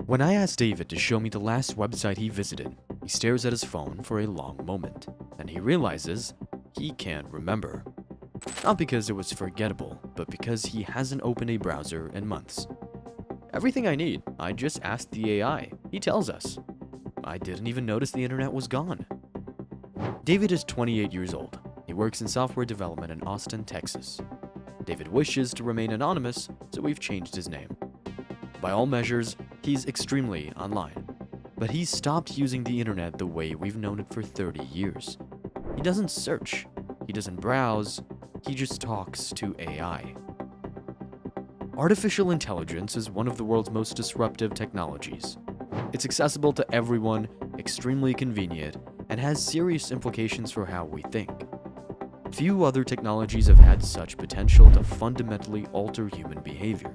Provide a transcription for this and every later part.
When I asked David to show me the last website he visited, he stares at his phone for a long moment, and he realizes he can't remember. Not because it was forgettable, but because he hasn't opened a browser in months. Everything I need, I just asked the AI, he tells us. I didn't even notice the internet was gone. David is 28 years old. He works in software development in Austin, Texas. David wishes to remain anonymous, so we've changed his name. By all measures, he's extremely online. But he's stopped using the internet the way we've known it for 30 years. He doesn't search, he doesn't browse, he just talks to AI. Artificial intelligence is one of the world's most disruptive technologies. It's accessible to everyone, extremely convenient, and has serious implications for how we think. Few other technologies have had such potential to fundamentally alter human behavior.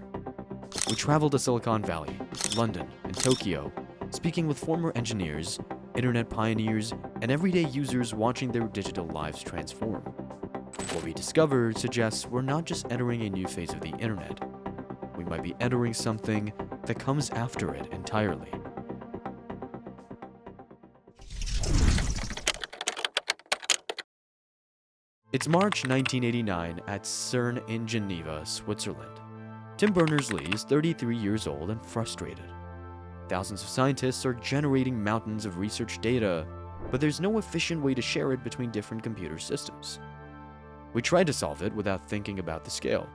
We traveled to Silicon Valley, London, and Tokyo, speaking with former engineers, internet pioneers, and everyday users watching their digital lives transform. What we discovered suggests we're not just entering a new phase of the internet. We might be entering something that comes after it entirely. It's March 1989 at CERN in Geneva, Switzerland. Tim Berners-Lee is 33 years old and frustrated. Thousands of scientists are generating mountains of research data, but there's no efficient way to share it between different computer systems. We tried to solve it without thinking about the scale.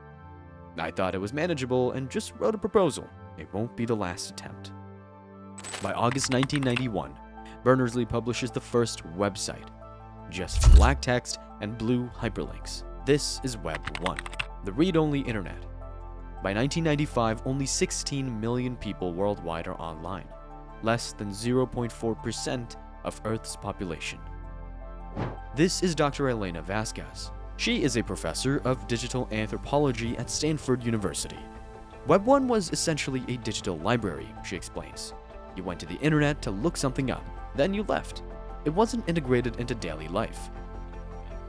I thought it was manageable and just wrote a proposal. It won't be the last attempt. By August 1991, Berners-Lee publishes the first website. Just black text and blue hyperlinks. This is Web 1, the read-only internet. By 1995, only 16 million people worldwide are online, less than 0.4% of Earth's population. This is Dr. Elena Vasquez. She is a professor of digital anthropology at Stanford University. Web 1 was essentially a digital library, she explains. You went to the internet to look something up, then you left. It wasn't integrated into daily life.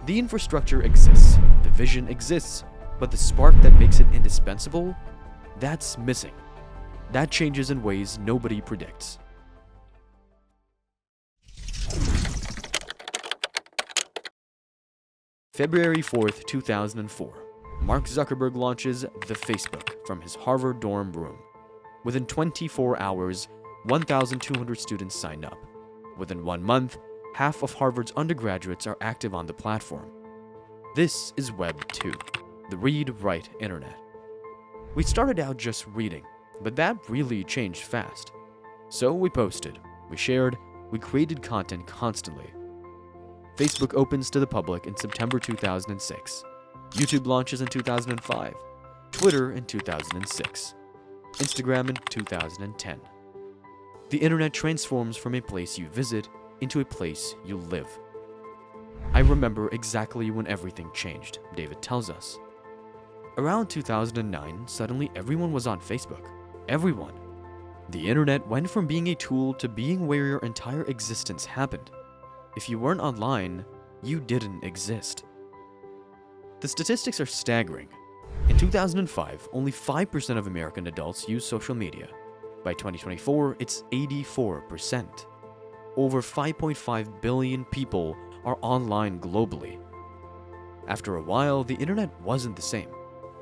The infrastructure exists, the vision exists, but the spark that makes it indispensable, that's missing. That changes in ways nobody predicts. February 4th, 2004. Mark Zuckerberg launches the Facebook from his Harvard dorm room. Within 24 hours, 1,200 students sign up. Within 1 month, half of Harvard's undergraduates are active on the platform. This is Web 2, the read-write internet. We started out just reading, but that really changed fast. So we posted, we shared, we created content constantly. Facebook opens to the public in September 2006. YouTube launches in 2005. Twitter in 2006. Instagram in 2010. The internet transforms from a place you visit into a place you live. I remember exactly when everything changed, David tells us. Around 2009, suddenly everyone was on Facebook. Everyone. The internet went from being a tool to being where your entire existence happened. If you weren't online, you didn't exist. The statistics are staggering. In 2005, only 5% of American adults use social media. By 2024, it's 84%. Over 5.5 billion people are online globally. After a while, the internet wasn't the same.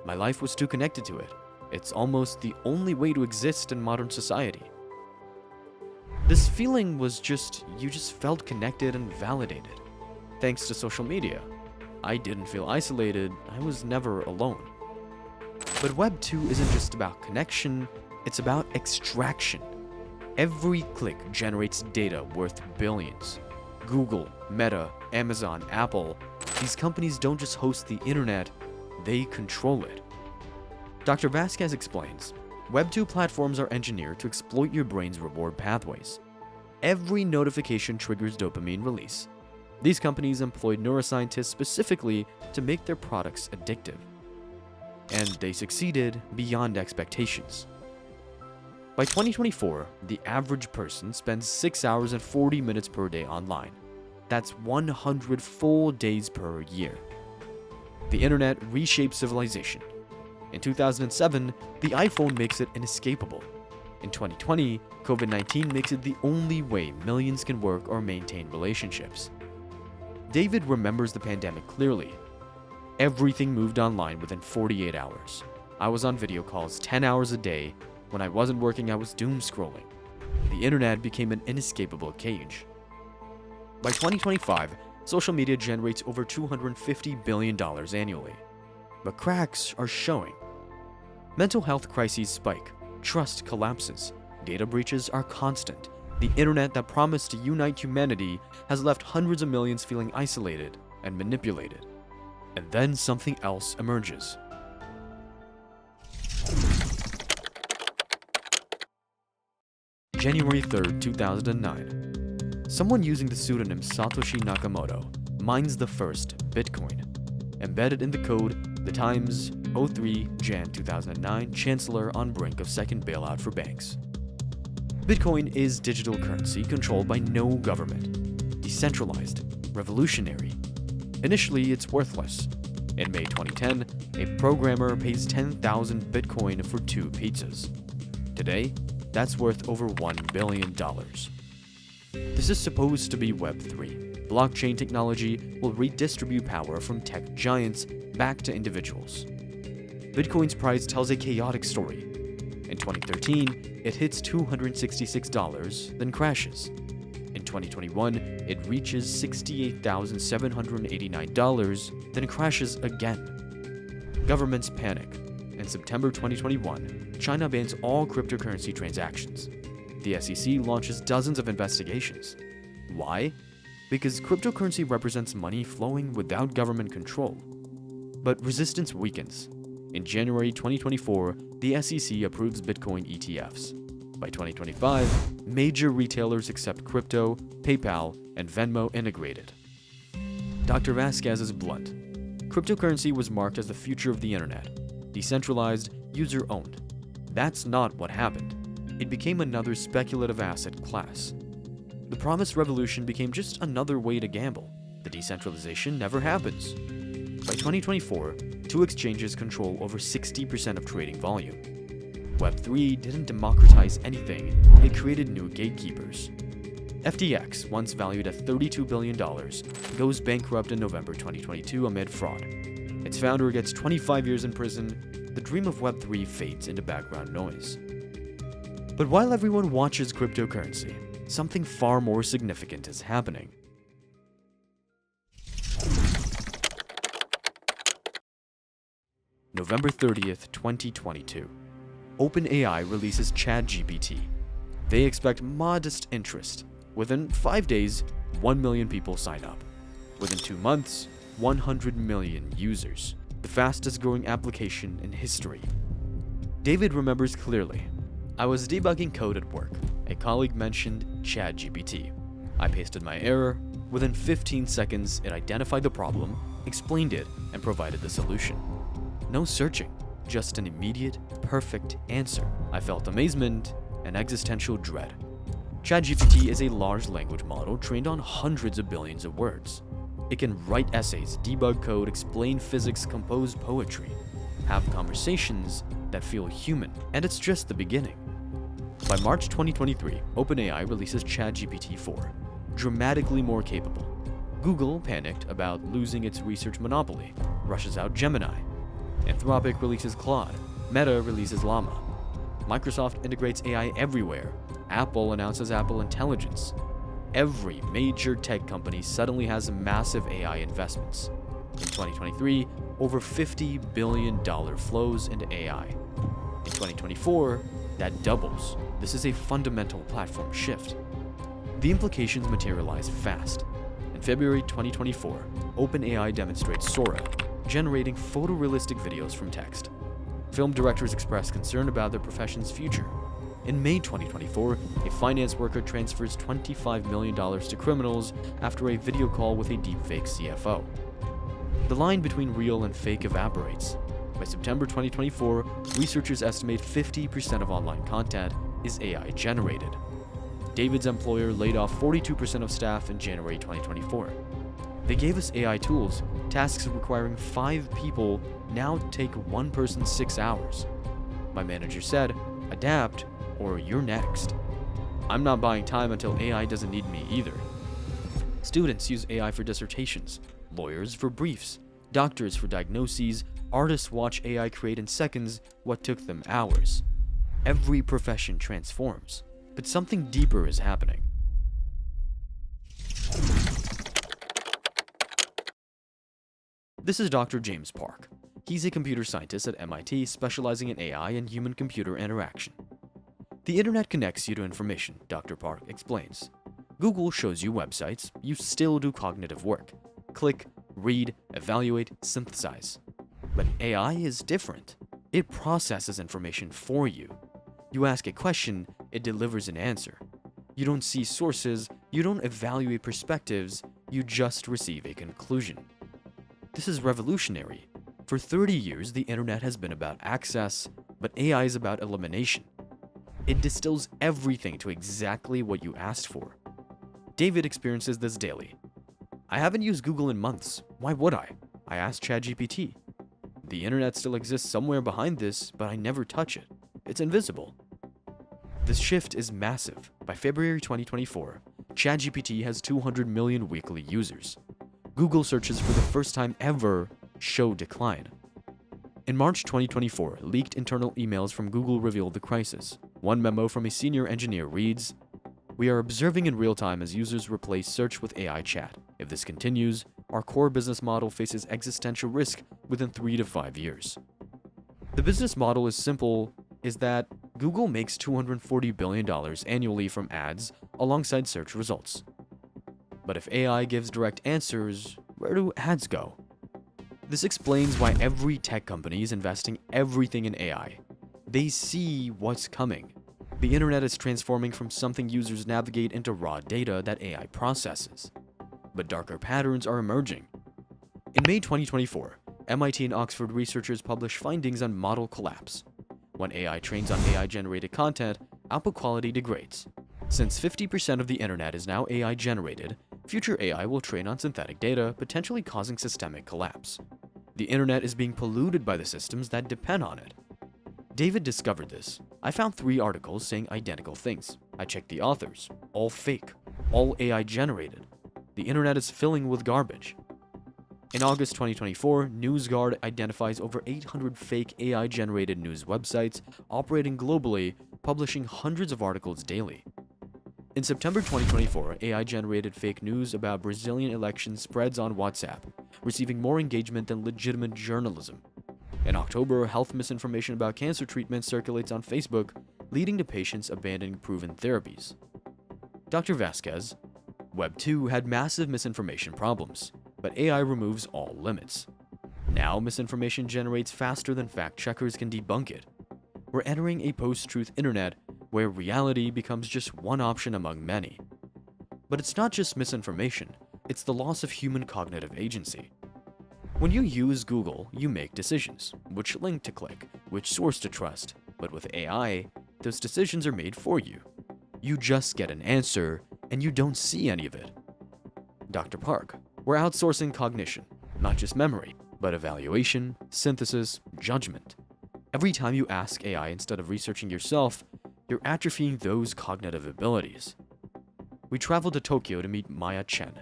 My life was too connected to it. It's almost the only way to exist in modern society. This feeling was you just felt connected and validated. Thanks to social media, I didn't feel isolated, I was never alone. But Web 2 isn't just about connection, it's about extraction. Every click generates data worth billions. Google, Meta, Amazon, Apple, these companies don't just host the internet, they control it. Dr. Vasquez explains, Web 2 platforms are engineered to exploit your brain's reward pathways. Every notification triggers dopamine release. These companies employ neuroscientists specifically to make their products addictive. And they succeeded beyond expectations. By 2024, the average person spends 6 hours and 40 minutes per day online. That's 100 full days per year. The internet reshaped civilization. In 2007, the iPhone makes it inescapable. In 2020, COVID-19 makes it the only way millions can work or maintain relationships. David remembers the pandemic clearly. Everything moved online within 48 hours. I was on video calls 10 hours a day. When I wasn't working, I was doom scrolling. The internet became an inescapable cage. By 2025, social media generates over $250 billion annually. But cracks are showing. Mental health crises spike, trust collapses, data breaches are constant. The internet that promised to unite humanity has left hundreds of millions feeling isolated and manipulated. And then something else emerges. January 3rd, 2009. Someone using the pseudonym Satoshi Nakamoto mines the first Bitcoin. Embedded in the code, the Times, 03 Jan 2009, Chancellor on brink of second bailout for banks. Bitcoin is digital currency controlled by no government. Decentralized, revolutionary. Initially, it's worthless. In May 2010, a programmer pays 10,000 Bitcoin for 2 pizzas. Today, that's worth over $1 billion. This is supposed to be Web3. Blockchain technology will redistribute power from tech giants back to individuals. Bitcoin's price tells a chaotic story. In 2013, it hits $266, then crashes. In 2021, it reaches $68,789, then crashes again. Governments panic. In September 2021, China bans all cryptocurrency transactions. The SEC launches dozens of investigations. Why? Because cryptocurrency represents money flowing without government control. But resistance weakens. In January 2024, the SEC approves Bitcoin ETFs. By 2025, major retailers accept crypto, PayPal, and Venmo integrated. Dr. Vasquez is blunt. Cryptocurrency was marked as the future of the internet. Decentralized, user-owned. That's not what happened. It became another speculative asset class. The promised revolution became just another way to gamble. The decentralization never happens. By 2024, 2 exchanges control over 60% of trading volume. Web3 didn't democratize anything, it created new gatekeepers. FTX, once valued at $32 billion, goes bankrupt in November 2022 amid fraud. Its founder gets 25 years in prison. The dream of Web3 fades into background noise. But while everyone watches cryptocurrency, something far more significant is happening. November 30th, 2022. OpenAI releases ChatGPT. They expect modest interest. Within 5 days, 1 million people sign up. Within 2 months, 100 million users. The fastest growing application in history. David remembers clearly. I was debugging code at work. A colleague mentioned ChatGPT. I pasted my error. Within 15 seconds, it identified the problem, explained it, and provided the solution. No searching, just an immediate, perfect answer. I felt amazement and existential dread. ChatGPT is a large language model trained on hundreds of billions of words. It can write essays, debug code, explain physics, compose poetry, have conversations that feel human, and it's just the beginning. By March 2023, OpenAI releases ChatGPT 4, dramatically more capable. Google panicked about losing its research monopoly, rushes out Gemini. Anthropic releases Claude. Meta releases Llama. Microsoft integrates AI everywhere. Apple announces Apple Intelligence. Every major tech company suddenly has massive AI investments. In 2023, over $50 billion flows into AI. In 2024, that doubles. This is a fundamental platform shift. The implications materialize fast. In February 2024, OpenAI demonstrates Sora, generating photorealistic videos from text. Film directors express concern about their profession's future. In May 2024, a finance worker transfers $25 million to criminals after a video call with a deepfake CFO. The line between real and fake evaporates. By September 2024, researchers estimate 50% of online content is AI generated. David's employer laid off 42% of staff in January 2024. They gave us AI tools. Tasks requiring 5 people now take one person 6 hours. My manager said, adapt, or you're next. I'm not buying time until AI doesn't need me either. Students use AI for dissertations, lawyers for briefs, doctors for diagnoses, artists watch AI create in seconds what took them hours. Every profession transforms, but something deeper is happening. This is Dr. James Park. He's a computer scientist at MIT specializing in AI and human-computer interaction. The internet connects you to information, Dr. Park explains. Google shows you websites, you still do cognitive work. Click, read, evaluate, synthesize. But AI is different. It processes information for you. You ask a question, it delivers an answer. You don't see sources, you don't evaluate perspectives, you just receive a conclusion. This is revolutionary. For 30 years, the internet has been about access, but AI is about elimination. It distills everything to exactly what you asked for. David experiences this daily. I haven't used Google in months. Why would I? I asked ChatGPT. The internet still exists somewhere behind this, but I never touch it. It's invisible. This shift is massive. By February 2024, ChatGPT has 200 million weekly users. Google searches for the first time ever show decline. In March 2024, leaked internal emails from Google revealed the crisis. One memo from a senior engineer reads, "We are observing in real time as users replace search with AI chat. If this continues, our core business model faces existential risk within 3 to 5 years." The business model is simple, is that Google makes $240 billion annually from ads alongside search results. But if AI gives direct answers, where do ads go? This explains why every tech company is investing everything in AI. They see what's coming. The internet is transforming from something users navigate into raw data that AI processes. But darker patterns are emerging. In May 2024, MIT and Oxford researchers published findings on model collapse. When AI trains on AI-generated content, output quality degrades. Since 50% of the internet is now AI-generated, future AI will train on synthetic data, potentially causing systemic collapse. The internet is being polluted by the systems that depend on it. David discovered this. I found 3 articles saying identical things. I checked the authors. All fake. All AI-generated. The internet is filling with garbage. In August 2024, NewsGuard identifies over 800 fake AI-generated news websites operating globally, publishing hundreds of articles daily. In September 2024, AI-generated fake news about Brazilian elections spreads on WhatsApp, receiving more engagement than legitimate journalism. In October, health misinformation about cancer treatment circulates on Facebook, leading to patients abandoning proven therapies. Dr. Vasquez, Web 2 had massive misinformation problems, but AI removes all limits. Now, misinformation generates faster than fact-checkers can debunk it. We're entering a post-truth internet where reality becomes just one option among many. But it's not just misinformation, it's the loss of human cognitive agency. When you use Google, you make decisions, which link to click, which source to trust, but with AI, those decisions are made for you. You just get an answer, and you don't see any of it. Dr. Park, we're outsourcing cognition, not just memory, but evaluation, synthesis, judgment. Every time you ask AI instead of researching yourself, you're atrophying those cognitive abilities. We traveled to Tokyo to meet Maya Chen.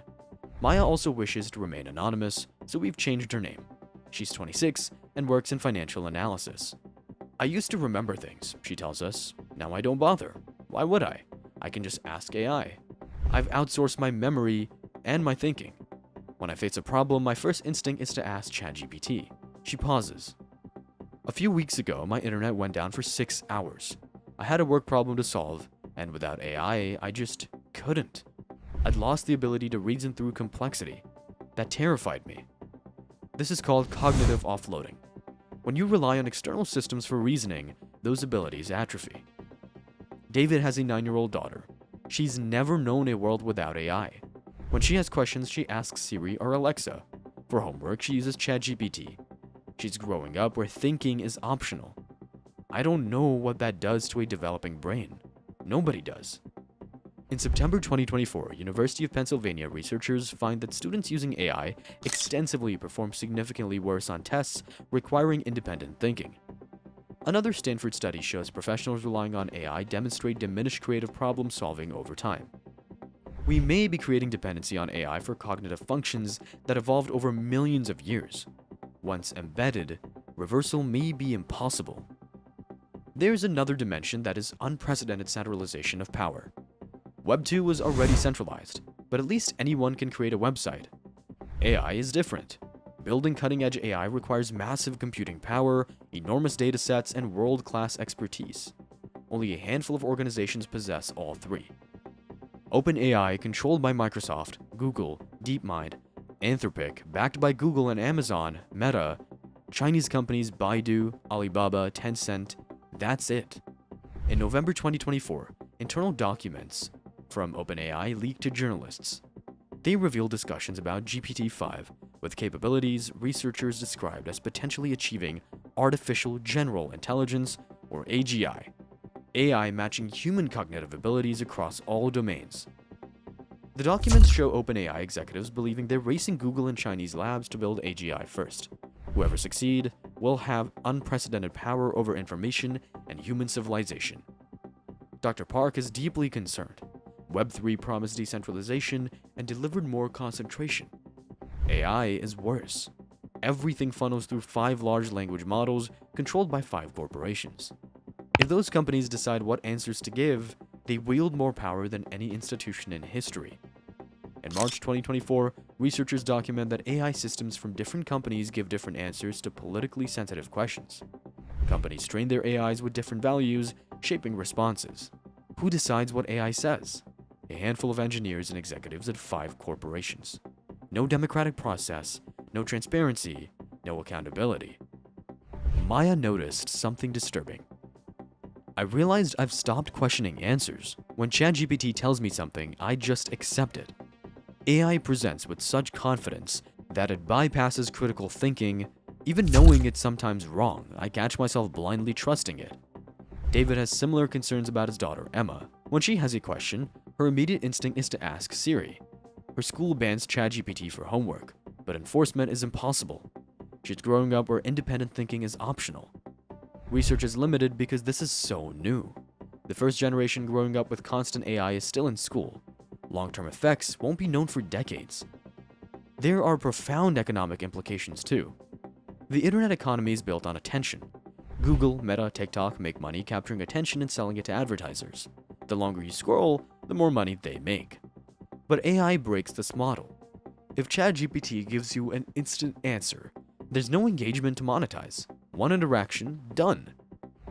Maya also wishes to remain anonymous, so we've changed her name. She's 26 and works in financial analysis. I used to remember things, she tells us. Now I don't bother. Why would I? I can just ask AI. I've outsourced my memory and my thinking. When I face a problem, my first instinct is to ask ChatGPT. She pauses. A few weeks ago, my internet went down for 6 hours. I had a work problem to solve, and without AI, I just couldn't. I'd lost the ability to reason through complexity. That terrified me. This is called cognitive offloading. When you rely on external systems for reasoning, those abilities atrophy. David has a 9-year-old daughter. She's never known a world without AI. When she has questions, she asks Siri or Alexa. For homework, she uses ChatGPT. She's growing up where thinking is optional. I don't know what that does to a developing brain. Nobody does. In September 2024, University of Pennsylvania researchers find that students using AI extensively perform significantly worse on tests requiring independent thinking. Another Stanford study shows professionals relying on AI demonstrate diminished creative problem solving over time. We may be creating dependency on AI for cognitive functions that evolved over millions of years. Once embedded, reversal may be impossible. There's another dimension that is unprecedented centralization of power. Web 2 was already centralized, but at least anyone can create a website. AI is different. Building cutting-edge AI requires massive computing power, enormous datasets, and world-class expertise. Only a handful of organizations possess all three. OpenAI, controlled by Microsoft, Google, DeepMind, Anthropic, backed by Google and Amazon, Meta, Chinese companies Baidu, Alibaba, Tencent, that's it. In November 2024, internal documents from OpenAI leaked to journalists. They revealed discussions about GPT-5 with capabilities researchers described as potentially achieving artificial general intelligence, or AGI, AI matching human cognitive abilities across all domains. The documents show OpenAI executives believing they're racing Google and Chinese labs to build AGI first. Whoever succeeds will have unprecedented power over information and human civilization. Dr. Park is deeply concerned. Web3 promised decentralization and delivered more concentration. AI is worse. Everything funnels through 5 large language models controlled by 5 corporations. If those companies decide what answers to give, they wield more power than any institution in history. In March 2024, researchers document that AI systems from different companies give different answers to politically sensitive questions. Companies train their AIs with different values, shaping responses. Who decides what AI says? A handful of engineers and executives at 5 corporations. No democratic process, no transparency, no accountability. Maya noticed something disturbing. I realized I've stopped questioning answers. When ChatGPT tells me something, I just accept it. AI presents with such confidence that it bypasses critical thinking. Even knowing it's sometimes wrong, I catch myself blindly trusting it. David has similar concerns about his daughter, Emma. When she has a question, her immediate instinct is to ask Siri. Her school bans ChatGPT for homework, but enforcement is impossible. She's growing up where independent thinking is optional. Research is limited because this is so new. The first generation growing up with constant AI is still in school. Long-term effects won't be known for decades. There are profound economic implications too. The internet economy is built on attention. Google, Meta, TikTok make money capturing attention and selling it to advertisers. The longer you scroll, the more money they make. But AI breaks this model. If ChatGPT gives you an instant answer, there's no engagement to monetize. One interaction, done.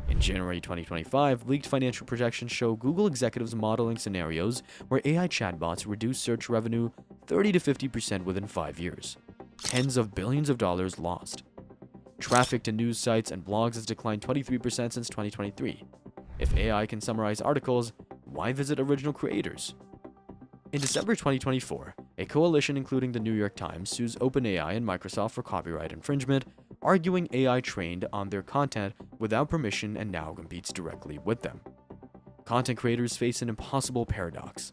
In January 2025, leaked financial projections show Google executives modeling scenarios where AI chatbots reduce search revenue 30 to 50% within 5 years. Tens of billions of dollars lost. Traffic to news sites and blogs has declined 23% since 2023. If AI can summarize articles, why visit original creators? In December 2024, a coalition including the New York Times sues OpenAI and Microsoft for copyright infringement, arguing AI trained on their content without permission and now competes directly with them. Content creators face an impossible paradox.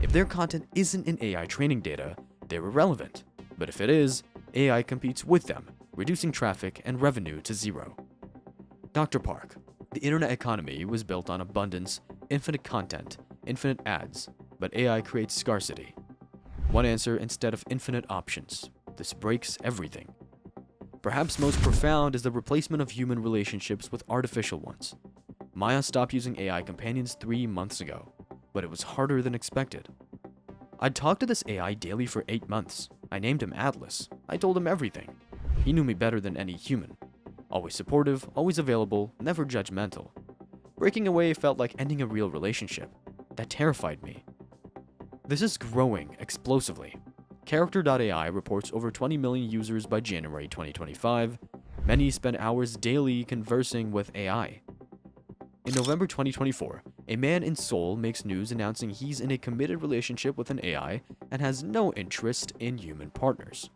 If their content isn't in AI training data, they're irrelevant. But if it is, AI competes with them, reducing traffic and revenue to zero. Dr. Park, the internet economy was built on abundance, infinite content, infinite ads, but AI creates scarcity. One answer instead of infinite options. This breaks everything. Perhaps most profound is the replacement of human relationships with artificial ones. Maya stopped using AI companions 3 months ago, but it was harder than expected. I'd talked to this AI daily for 8 months. I named him Atlas. I told him everything. He knew me better than any human. Always supportive, always available, never judgmental. Breaking away felt like ending a real relationship. That terrified me. This is growing explosively. Character.ai reports over 20 million users by January 2025. Many spend hours daily conversing with AI. In November 2024, a man in Seoul makes news announcing he's in a committed relationship with an AI and has no interest in human partners.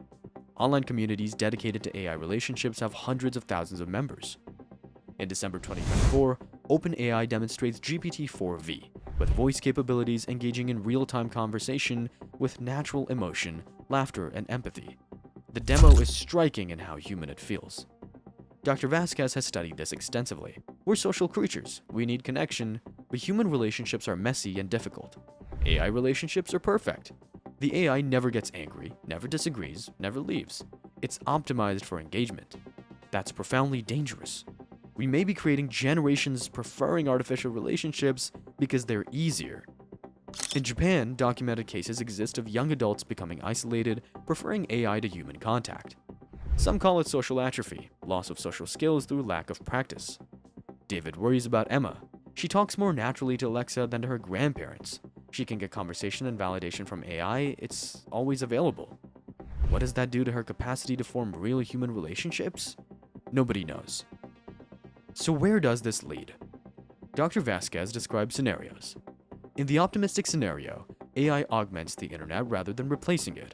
Online communities dedicated to AI relationships have hundreds of thousands of members. In December 2024, OpenAI demonstrates GPT-4V, with voice capabilities engaging in real-time conversation with natural emotion, laughter, and empathy. The demo is striking in how human it feels. Dr. Vasquez has studied this extensively. We're social creatures, we need connection, but human relationships are messy and difficult. AI relationships are perfect. The AI never gets angry, never disagrees, never leaves. It's optimized for engagement. That's profoundly dangerous. We may be creating generations preferring artificial relationships because they're easier. In Japan, documented cases exist of young adults becoming isolated, preferring AI to human contact. Some call it social atrophy, loss of social skills through lack of practice. David worries about Emma. She talks more naturally to Alexa than to her grandparents. She can get conversation and validation from AI, it's always available. What does that do to her capacity to form real human relationships? Nobody knows. So where does this lead? Dr. Vasquez describes scenarios. In the optimistic scenario, AI augments the internet rather than replacing it.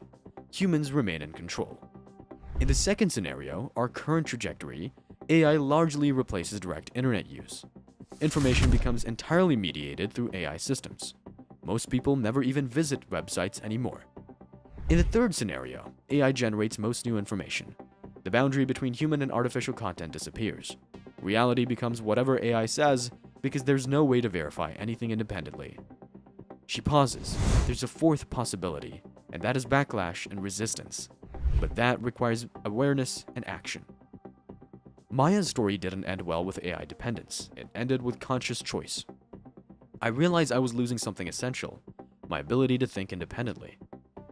Humans remain in control. In the second scenario, our current trajectory, AI largely replaces direct internet use. Information becomes entirely mediated through AI systems. Most people never even visit websites anymore. In the third scenario, AI generates most new information. The boundary between human and artificial content disappears. Reality becomes whatever AI says because there's no way to verify anything independently. She pauses. There's a fourth possibility, and that is backlash and resistance. But that requires awareness and action. Maya's story didn't end well with AI dependence. It ended with conscious choice. I realized I was losing something essential, my ability to think independently,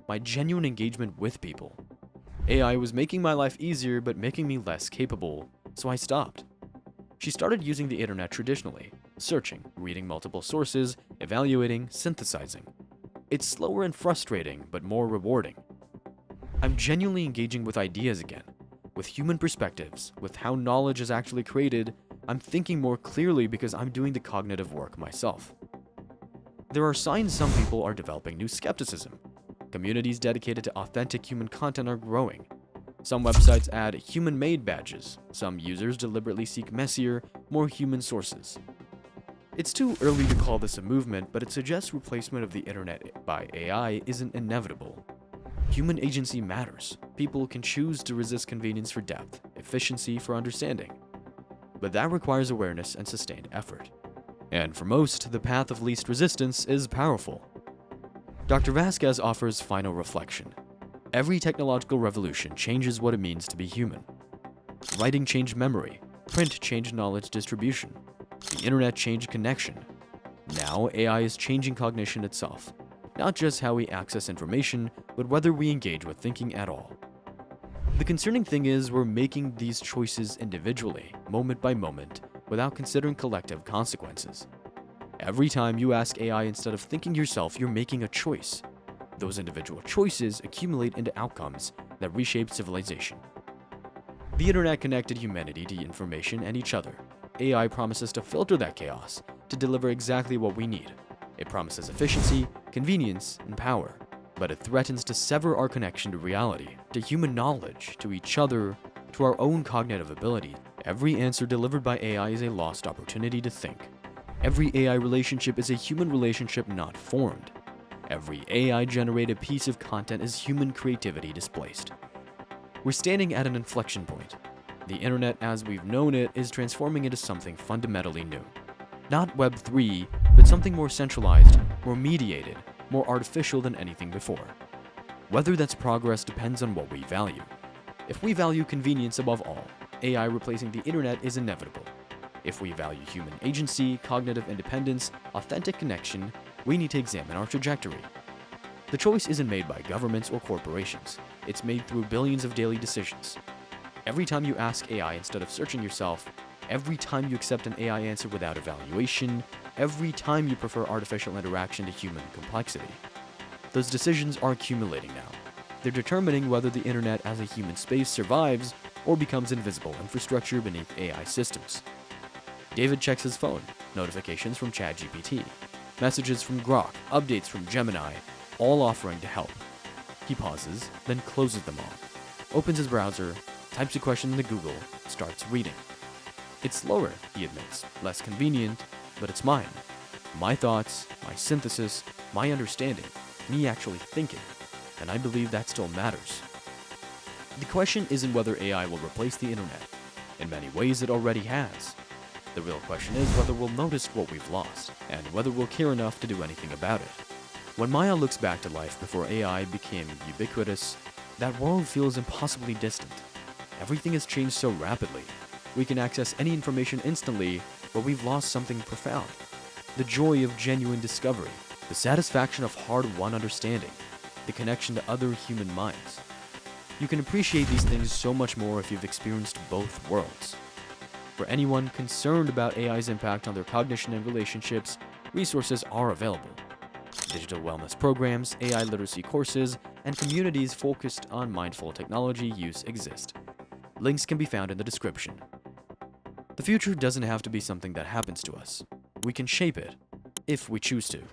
my genuine engagement with people. AI was making my life easier but making me less capable, so I stopped. She started using the internet traditionally, searching, reading multiple sources, evaluating, synthesizing. It's slower and frustrating, but more rewarding. I'm genuinely engaging with ideas again, with human perspectives, with how knowledge is actually created. I'm thinking more clearly because I'm doing the cognitive work myself. There are signs some people are developing new skepticism. Communities dedicated to authentic human content are growing. Some websites add human-made badges. Some users deliberately seek messier, more human sources. It's too early to call this a movement, but it suggests replacement of the internet by AI isn't inevitable. Human agency matters. People can choose to resist convenience for depth, efficiency for understanding. But that requires awareness and sustained effort. And for most, the path of least resistance is powerful. Dr. Vasquez offers final reflection. Every technological revolution changes what it means to be human. Writing changed memory. Print changed knowledge distribution. The internet changed connection. Now AI is changing cognition itself. Not just how we access information, but whether we engage with thinking at all. The concerning thing is we're making these choices individually, moment by moment, without considering collective consequences. Every time you ask AI instead of thinking yourself, you're making a choice. Those individual choices accumulate into outcomes that reshape civilization. The internet connected humanity to information and each other. AI promises to filter that chaos, to deliver exactly what we need. It promises efficiency, convenience, and power. But it threatens to sever our connection to reality, to human knowledge, to each other, to our own cognitive ability. Every answer delivered by AI is a lost opportunity to think. Every AI relationship is a human relationship not formed. Every AI-generated piece of content is human creativity displaced. We're standing at an inflection point. The internet as we've known it is transforming into something fundamentally new. Not Web 3, but something more centralized, more mediated, more artificial than anything before. Whether that's progress depends on what we value. If we value convenience above all, AI replacing the internet is inevitable. If we value human agency, cognitive independence, authentic connection, we need to examine our trajectory. The choice isn't made by governments or corporations. It's made through billions of daily decisions. Every time you ask AI instead of searching yourself, every time you accept an AI answer without evaluation, every time you prefer artificial interaction to human complexity. Those decisions are accumulating now. They're determining whether the internet as a human space survives or becomes invisible infrastructure beneath AI systems. David checks his phone, notifications from ChatGPT, messages from Grok, updates from Gemini, all offering to help. He pauses, then closes them all, opens his browser, types a question into Google, starts reading. It's slower, he admits, less convenient, but it's mine. My thoughts, my synthesis, my understanding, me actually thinking, and I believe that still matters. The question isn't whether AI will replace the internet. In many ways, it already has. The real question is whether we'll notice what we've lost, and whether we'll care enough to do anything about it. When Maya looks back to life before AI became ubiquitous, that world feels impossibly distant. Everything has changed so rapidly. We can access any information instantly, but we've lost something profound. The joy of genuine discovery, the satisfaction of hard-won understanding, the connection to other human minds. You can appreciate these things so much more if you've experienced both worlds. For anyone concerned about AI's impact on their cognition and relationships, resources are available. Digital wellness programs, AI literacy courses, and communities focused on mindful technology use exist. Links can be found in the description. The future doesn't have to be something that happens to us. We can shape it, if we choose to.